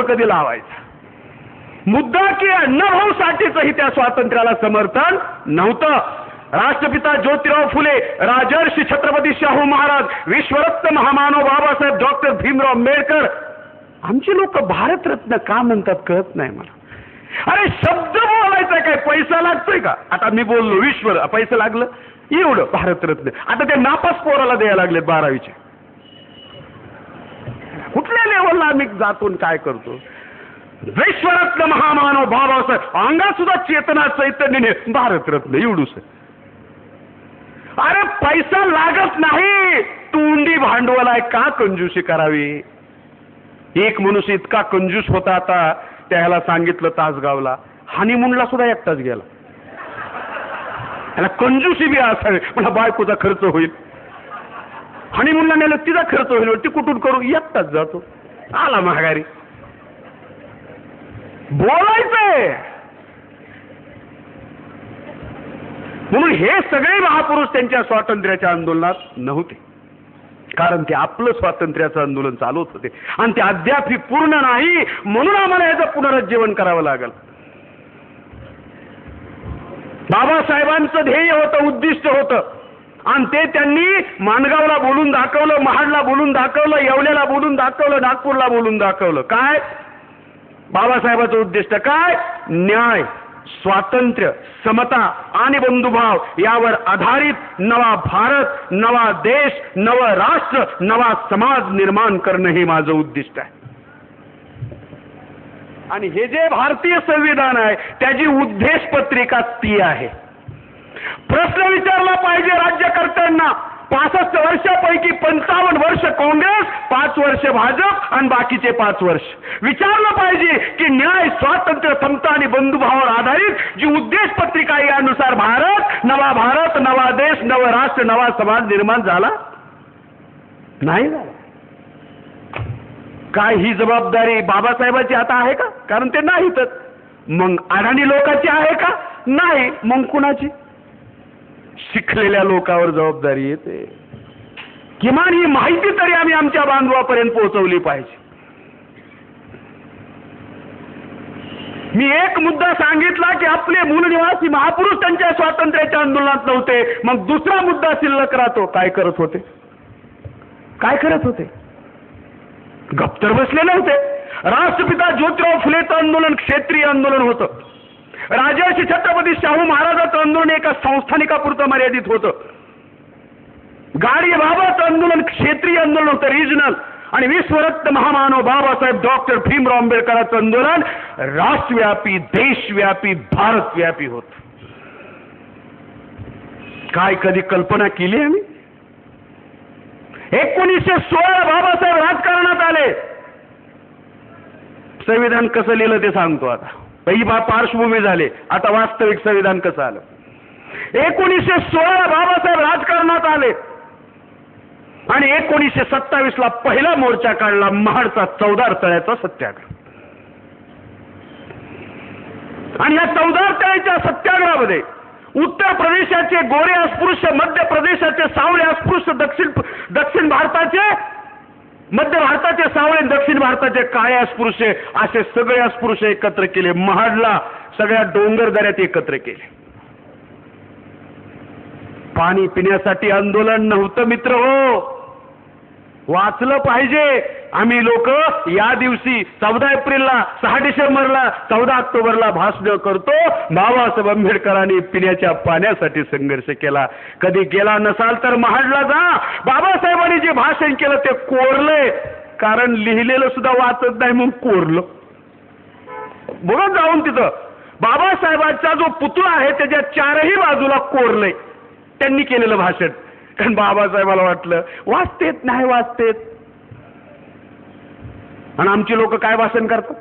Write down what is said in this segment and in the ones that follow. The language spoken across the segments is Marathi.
कधी लावायचा. मुद्दा की अण्णाभाऊ साठेचंही त्या स्वातंत्र्याला समर्थन नव्हतं. राष्ट्रपिता ज्योतिराव फुले, राजर्षी छत्रपती शाहू महाराज, विश्वरत्न महामानव बाबासाहेब डॉक्टर भीमराव आंबेडकर, आमची लोक भारतरत्न का म्हणतात कळत नाही मला. अरे शब्द बोलायचा काय, पैसा लागतोय का? आता मी बोललो विश्व, पैसा लागलं एवढं भारतरत्न. आता ते नापास पोराला द्यायला लागले 12वीचे. कुठल्या लेवलला आम्ही जातो काय करतो? विश्वरत्न महामानव बाबासाहेब, अंगात सुद्धा चेतना चैतन्य, भारतरत्न एवढूच. अरे पैसा लागत नाही, तोंडी भांडवल आहे, का कंजूसी करावी? एक मनुष्य इतका कंजूस होता, आता त्याला सांगितलं तासगावला, हनीमूनला सुद्धा एकटाच गेला. त्याला कंजूसी बी असावी, मला बायकोचा खर्च होईल, हनीमूनला नेलं तिचा खर्च होईल, ती कुठून करू, एकटाच जातो, आला महागारी. बोलायचंय म्हणून हे सगळे महापुरुष त्यांच्या स्वातंत्र्याच्या आंदोलनात नव्हते, कारण ते आपलं स्वातंत्र्याचं आंदोलन चालवत होते आणि ते अद्यापही पूर्ण नाही, म्हणून आम्हाला याचं पुनरुज्जीवन करावं लागेल. बाबासाहेबांचं ध्येय होतं, उद्दिष्ट होतं, आणि ते त्यांनी माणगावला बोलून दाखवलं, महाडला बोलून दाखवलं, येवल्याला बोलून दाखवलं, नागपूरला बोलून दाखवलं. काय बाबासाहेबांचं उद्दिष्ट? काय? न्याय, स्वातंत्र्य, समता आणि बंधुभाव यावर आधारित नवा भारत, नवा देश, नवं राष्ट्र, नवा समाज निर्माण करणं हे माझं उद्दिष्ट आहे. आणि हे जे भारतीय संविधान आहे त्याची उद्देश पत्रिका ती आहे. प्रश्न विचारला पाहिजे राज्यकर्त्यांना, 65 वर्षापैकी 55 वर्ष काँग्रेस, 5 वर्ष भाजप आणि बाकीचे 5 वर्ष. विचारलं पाहिजे की न्याय, स्वातंत्र्य, समता आणि बंधुभावावर आधारित जी उद्देश पत्रिका आहे यानुसार भारत, नवा देश, नवं राष्ट्र, नवा समाज निर्माण झाला नाही झाला. काय ही जबाबदारी बाबासाहेबांची आता आहे का? कारण ते नाहीतच. मग अडाणी लोकांची आहे का? नाही. मग कुणाची? शिकलेल्या लोकांवर जबाबदारी येते. किमान ही माहिती तरी आम्ही आमच्या बांधवापर्यंत पोहोचवली पाहिजे. मी एक मुद्दा सांगितला की आपले मूळ निवासी महापुरुष त्यांच्या स्वातंत्र्याच्या आंदोलनात नव्हते. मग दुसरा मुद्दा शिल्लक राहतो. काय करत होते? काय करत होते? गप्प तर बसले नव्हते. राष्ट्रपिता ज्योतिराव फुलेचं आंदोलन क्षेत्रीय आंदोलन होतं. राजर्षी छत्रपती शाहू महाराजांचं आंदोलन एका संस्थानिकापुरतं मर्यादित होतं. गाडी बाबाचं आंदोलन क्षेत्रीय आंदोलन होतं, रिजनल. आणि विश्वरत्न महामानव बाबासाहेब डॉक्टर भीमराव आंबेडकरांचं आंदोलन राष्ट्रव्यापी, देशव्यापी, भारतव्यापी होत. काय कधी कल्पना केली आम्ही? 1916 बाबासाहेब राजकारणात आले. संविधान कसं लिहिलं ते सांगतो. आता पहिली पार्श्वभूमी झाली, आता वास्तविक संविधान कसं आलं. 1916 बाबासाहेब राजकारणात आले आणि 1927ला पहिला मोर्चा काढला, महाडचा चौदार तळ्याचा सत्याग्रह. आणि या चौदार तळ्याच्या सत्याग्रहामध्ये उत्तर प्रदेशाचे गोरे अस्पृश्य, मध्य प्रदेशाचे सावळे अस्पृश्य, दक्षिण भारताचे, मध्य भारताचे सावळे, दक्षिण भारताचे काळे अस्पृश्य, असे सगळे अस्पृश्य एकत्र केले. महाडला सगळ्या डोंगरदऱ्यात एकत्र केले. पाणी पिण्यासाठी आंदोलन नव्हतं मित्र हो. वाचलं पाहिजे. आम्ही लोक या दिवशी 14 एप्रिलला, 6 डिसेंबरला, 14 ऑक्टोबरला भाषण करतो. बाबासाहेब आंबेडकरांनी पिण्याच्या पाण्यासाठी संघर्ष केला. कधी गेला नसाल तर महाडला जा. बाबासाहेबांनी जे भाषण केलं ते कोरलंय, कारण लिहिलेलं सुद्धा वाचत नाही म्हणून कोरलं. बघा जाऊन तिथं बाबासाहेबांचा जो पुतळा आहे त्याच्या 4ही बाजूला कोरलंय त्यांनी केलेलं भाषण. कारण बाबासाहेबाला वाटलं वाचतेत नाही वाचतेत. आणि आमची लोक काय भाषण करतात?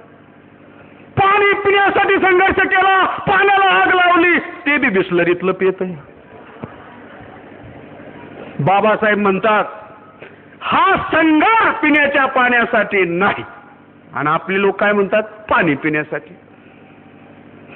पाणी पिण्यासाठी संघर्ष केला, पाण्याला आग लावली, ते बी बिस्लरीतलं पित आहे. बाबासाहेब म्हणतात हा संघर्ष पिण्याच्या पाण्यासाठी नाही, आणि आपले लोक काय म्हणतात? पाणी पिण्यासाठी.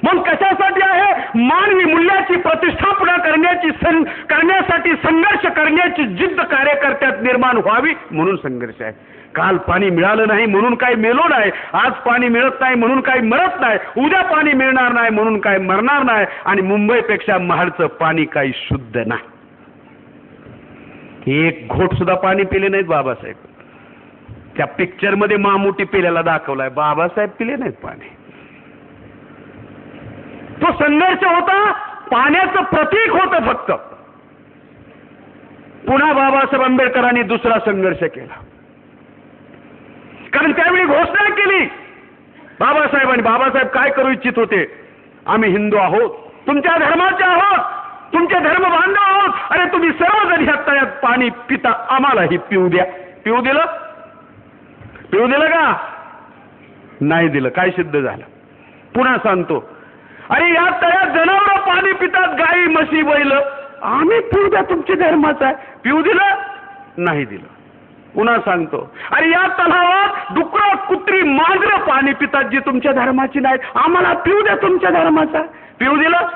मग कशासाठी आहे? मानवी मूल्याची प्रतिष्ठापना करण्यासाठी संघर्ष करण्याची जिद्द कार्यकर्त्यात निर्माण व्हावी म्हणून संघर्ष आहे. काल पाणी मिळालं नाही म्हणून काही मेलो नाही, आज पाणी मिळत नाही म्हणून काही मरत नाही, उद्या पाणी मिळणार नाही म्हणून काही मरणार नाही, आणि मुंबईपेक्षा महाडचं पाणी काही शुद्ध नाही. एक घोट सुद्धा पाणी पिले नाहीत बाबासाहेब. त्या पिक्चर मध्ये मामुटी पिल्याला दाखवलाय, बाबासाहेब पिले नाहीत पाणी. तो संघर्ष होता, पाण्याचं प्रतीक होतं फक्त. पुन्हा बाबासाहेब आंबेडकरांनी दुसरा संघर्ष केला, कारण त्यावेळी घोषणा केली बाबासाहेबांनी. बाबासाहेब काय करू इच्छित होते? आम्ही हिंदू आहोत, तुमच्या धर्माचे आहोत, तुमचे धर्म बांधव आहोत, अरे तुम्ही सर्वजण ह्या तळ्यात पाणी पिता, आम्हालाही पिऊ द्या. पिऊ दिलं? पिऊ दिलं का? नाही दिलं. काय सिद्ध झालं? पुन्हा सांगतो, अरे या तळ्यात जनावर पाणी पितात, गाई म्हशी बैल, आम्ही पिऊ द्या, तुमच्या धर्माचं आहे. पिऊ दिलं? नाही दिलं. पुन्हा सांगतो, अरे या तलावात डुकरं कुत्री मांजरं पाणी पितात, जी तुमच्या धर्माची नाहीत, आम्हाला पिऊ द्या, तुमच्या धर्माचा. पिऊ दिलं?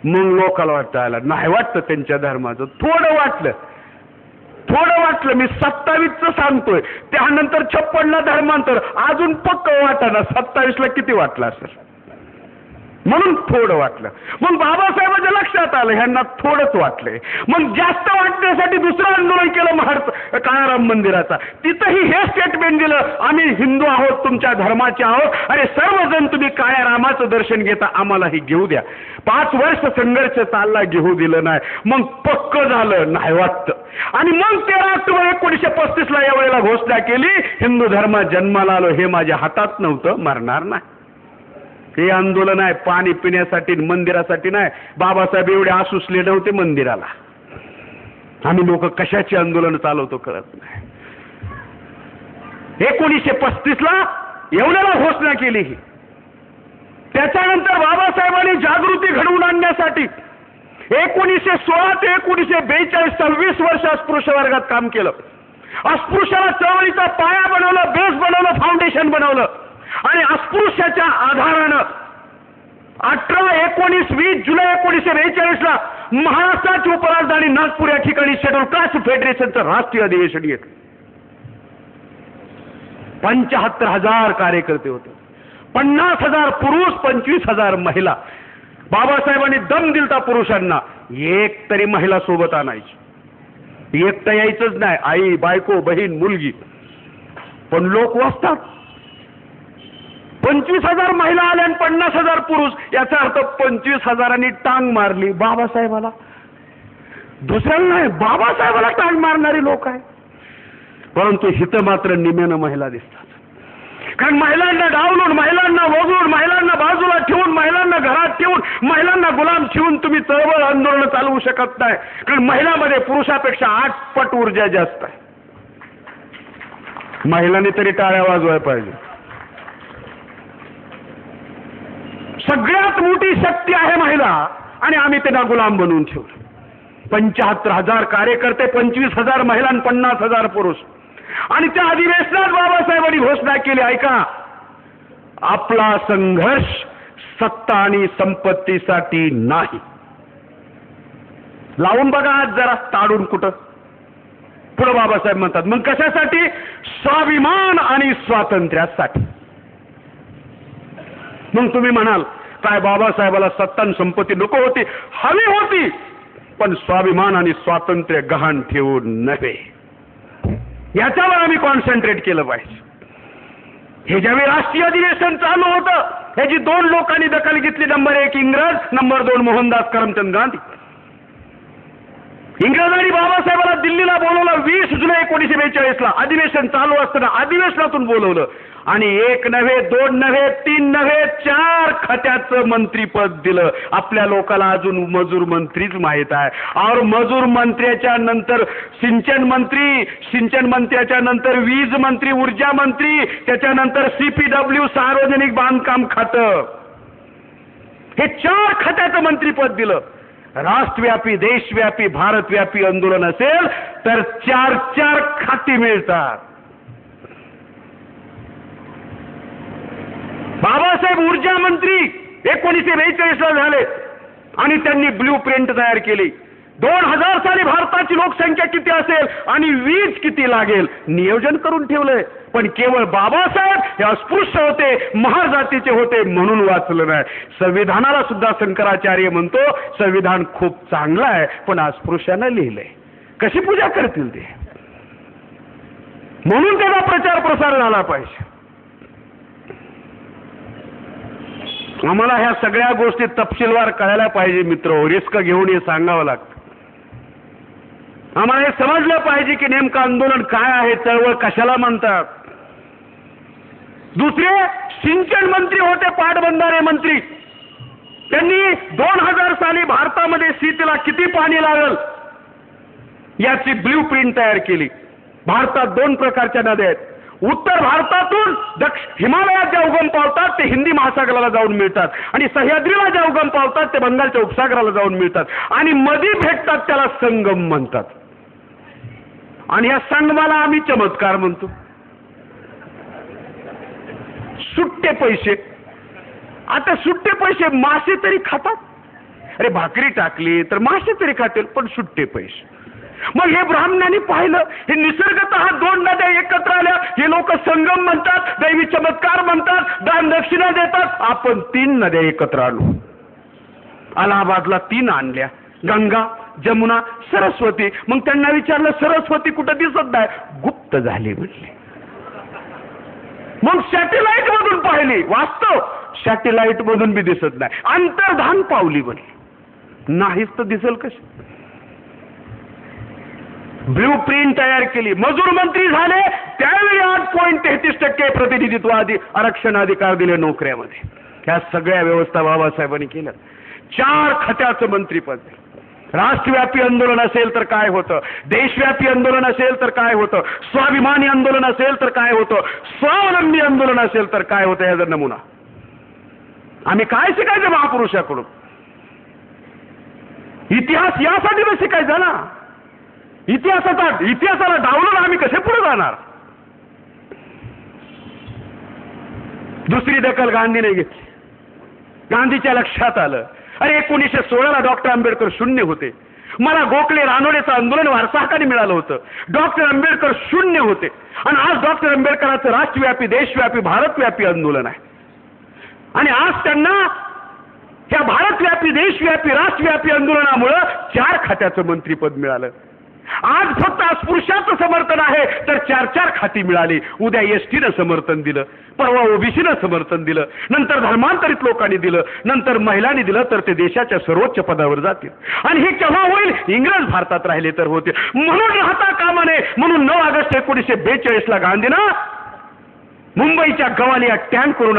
मग लोकांना वाटतं आला नाही, वाटतं त्यांच्या धर्माचं. थोडं वाटलं. मी 27चं सांगतोय, त्यानंतर 56ला धर्मांतर, अजून पक्क वाटाना 27ला किती वाटलं असेल, म्हणून थोडं वाटलं. मग बाबासाहेबांच्या लक्षात आलं ह्यांना थोडंच वाटलंय. मग जास्त वाटण्यासाठी दुसरं आंदोलन केलं महाड काळाराम मंदिराचा. तिथंही हे स्टेटमेंट दिलं, आम्ही हिंदू आहोत, तुमच्या धर्माचे आहोत, अरे सर्वजण तुम्ही काळ्या रामाचं दर्शन घेता, आम्हालाही घेऊ द्या. 5 वर्ष संघर्ष चालला, घेऊ दिलं नाही. मग पक्क झालं, नाही वाटतं. आणि मग 13 ऑक्टोबर 1935ला या वेळेला घोषणा केली, हिंदू धर्मात जन्माला आलो, हे माझ्या हातात नव्हतं, मरणार नाही. हे आंदोलन आहे पाणी पिण्यासाठी, मंदिरासाठी नाही. बाबासाहेब एवढे आसुसले नव्हते मंदिराला. आम्ही लोक कशाची आंदोलन चालवतो कळत नाही. 1935ला एवढ्याला घोषणा केली ही. त्याच्यानंतर बाबासाहेबांनी जागृती घडवून आणण्यासाठी 1916 ते 1942 26 वर्ष अस्पृश्य वर्गात काम केलं. अस्पृश्याला चळवळीचा पाया बनवलं, बेस बनवलं, फाउंडेशन बनवलं. आणि अस्पृश्याच्या आधारानं 18, 19, 20 जुलै 1942ला महाराष्ट्राची उपराजधानी नागपूर या ठिकाणी शेड्यूल कास्ट फेडरेशनचं राष्ट्रीय अधिवेशन घेतलं. 75,000 कार्यकर्ते होते, 50,000 पुरुष, 25,000 महिला. बाबासाहेबांनी दम दिलता पुरुषांना, एक तरी महिला सोबत आणायची. एकटं यायचंच नाही, आई, बायको, बहीण, मुलगी. पण लोक वाचतात. 25,000 महिला आल्या आणि 50,000 पुरुष, याचा अर्थ 25,000 टांग मारली बाबासाहेबाला. दुसऱ्याला नाही, बाबासाहेबाला टांग मारणारी लोक आहे. परंतु हिथं मात्र निम्यानं महिला दिसतात. कारण महिलांना डावलून, महिलांना वगळून, महिलांना बाजूला ठेवून, महिलांना घरात ठेवून, महिलांना गुलाम ठेवून तुम्ही चळवळ आंदोलन चालवू शकत नाही. कारण महिलांमध्ये पुरुषापेक्षा 8 पट ऊर्जा जास्त आहे. महिलांनी तरी टाळ्या वाजवायला पाहिजे. सगळ्यात मोठी शक्ती आहे महिला, आणि आम्ही त्यांना गुलाम बनवून ठेवलं. 75,000 कार्यकर्ते, 25,000 महिला, 50,000 पुरुष. आणि त्या अधिवेशनात बाबासाहेबांनी घोषणा केली, ऐका, आपला संघर्ष सत्ता आणि संपत्तीसाठी नाही. लावून बघा आज जरा ताडून कुठं. पुढे बाबासाहेब म्हणतात, मग कशासाठी? स्वाभिमान आणि स्वातंत्र्यासाठी. मग तुम्ही म्हणाल, काय बाबासाहेबाला सत्ता आणि संपत्ती नको होती? हवी होती, पण स्वाभिमान आणि स्वातंत्र्य गहाण ठेवून नव्हे. याच्यावर आम्ही कॉन्सन्ट्रेट केलं पाहिजे. हे ज्यावेळी राष्ट्रीय अधिवेशन चालू होतं, ह्याची 2 लोकांनी दखल घेतली. नंबर 1 इंग्रज, नंबर 2 मोहनदास करमचंद गांधी. इंग्रजांनी बाबासाहेबाला दिल्लीला बोलवलं 20 जुलै 1942ला. अधिवेशन चालू असताना अधिवेशनातून बोलवलं, आणि 1 नव्हे, 2 नव्हे, 3 नव्हे, 4 खात्याचं मंत्रीपद दिलं. आपल्या लोकांना अजून मजूर मंत्रीच माहित आहे. और मजूर मंत्र्याच्या नंतर सिंचन मंत्री, सिंचन मंत्र्याच्या नंतर वीज मंत्री, ऊर्जा मंत्री, त्याच्यानंतर CPW सार्वजनिक बांधकाम खातं. हे 4 खात्याचं मंत्रीपद दिलं. राष्ट्रव्यापी, देशव्यापी, भारतव्यापी आंदोलन असेल तर 4 खाती मिळतात. बाबासाहेब ऊर्जा मंत्री 1942ला झाले, आणि त्यांनी ब्लू प्रिंट तयार केली. 2000 साली भारताची लोकसंख्या किती असेल आणि वीज किती लागेल नियोजन करून ठेवलंय. पण केवळ बाबासाहेब हे अस्पृश्य होते, महार जातीचे होते म्हणून वाचलं नाही. संविधानाला सुद्धा शंकराचार्य म्हणतो संविधान खूप चांगलं आहे पण अस्पृश्यानं लिहिलंय, कशी पूजा करतील ते. म्हणून त्याचा प्रचार प्रसार झाला पाहिजे. आम्हाला ह्या सगळ्या गोष्टी तपशीलवार कळायला पाहिजे मित्र. रिस्क घेऊन हे सांगावं लागतं. आम्हाला हे समजलं पाहिजे की नेमकं आंदोलन काय आहे, चळवळ कशाला म्हणतात. दुसरे सिंचन मंत्री होते, पाटबंधारे मंत्री. त्यांनी 2000 साली भारतामध्ये शेतीला किती पाणी लागल याची ब्ल्यू प्रिंट तयार केली. भारतात 2 प्रकारच्या नद्या आहेत. उत्तर भारतातून हिमालयात ज्या उगम पावतात ते हिंदी महासागराला जाऊन मिळतात आणि सह्याद्रीला ज्या उगम पावतात ते बंगालच्या उपसागराला जाऊन मिळतात आणि मध्ये भेटतात त्याला संगम म्हणतात. आणि या संगमाला आम्ही चमत्कार म्हणतो. सुट्टे पैसे. आता सुट्टे पैसे मासे तरी खातात. अरे भाकरी टाकली तर मासे तरी खातील पण सुट्टे पैसे. मग हे ब्राह्मणांनी पाहिलं, हे निसर्गतः 2 नद्या एकत्र आल्या, हे लोक संगम म्हणतात, दैवी चमत्कार म्हणतात, दान दक्षिणा देतात. आपण 3 नद्या एकत्र आणू. अलाहाबादला 3 आणल्या, गंगा, जमुना, सरस्वती. मग त्यांना विचारलं सरस्वती कुठं दिसत नाही, गुप्त झाली म्हणली. मग सॅटेलाइट मधून पाहिली, वास्तव सॅटेलाइट मधून बी दिसत नाही, अंतर्धान पावली म्हणली. नाहीच तर दिसेल कशी. ब्ल्यू प्रिंट तयार केली. मजूर मंत्री झाले त्यावेळी 8.33% प्रतिनिधित्व आरक्षण अधिकार दिले नोकऱ्यामध्ये. ह्या सगळ्या व्यवस्था बाबासाहेबांनी केल्या. 4 खात्याचं मंत्रीपद. राष्ट्रव्यापी आंदोलन असेल तर काय होतं, देशव्यापी आंदोलन असेल तर काय होतं, स्वाभिमानी आंदोलन असेल तर काय होतं, स्वावलंबी आंदोलन असेल तर काय होतं, याचा नमुना. आम्ही काय शिकायचं महापुरुषाकडून. इतिहास यासाठी न शिकायचा ना. इतिहासाला डावलून आम्ही कसे पुढे जाणार. दुसरी दखल गांधीने घेतली. गांधीच्या लक्षात आलं अरे 1916ला डॉक्टर आंबेडकर शून्य होते. मला गोखले रानोडेचं आंदोलन वारसा हक्काने मिळालं होतं. डॉक्टर आंबेडकर शून्य होते आणि आज डॉक्टर आंबेडकरांचं राष्ट्रव्यापी, देशव्यापी, भारतव्यापी आंदोलन आहे. आणि आज त्यांना ह्या भारतव्यापी, देशव्यापी, राष्ट्रव्यापी आंदोलनामुळे 4 खात्याचं मंत्रीपद मिळालं. आज फक्त अस्पृश्याचं समर्थन आहे तर 4 खाती मिळाली. उद्या एसटीनं समर्थन दिलं, परवा ओबीसीनं समर्थन दिलं, नंतर धर्मांतरित लोकांनी दिलं, नंतर महिलांनी दिलं तर ते देशाच्या सर्वोच्च पदावर जातील. आणि हे केव्हा होईल, इंग्रज भारतात राहिले तर होते. म्हणून राहता कामा नये. म्हणून 9 ऑगस्ट 1942ला गांधीनं मुंबईच्या गवालिया टँक करून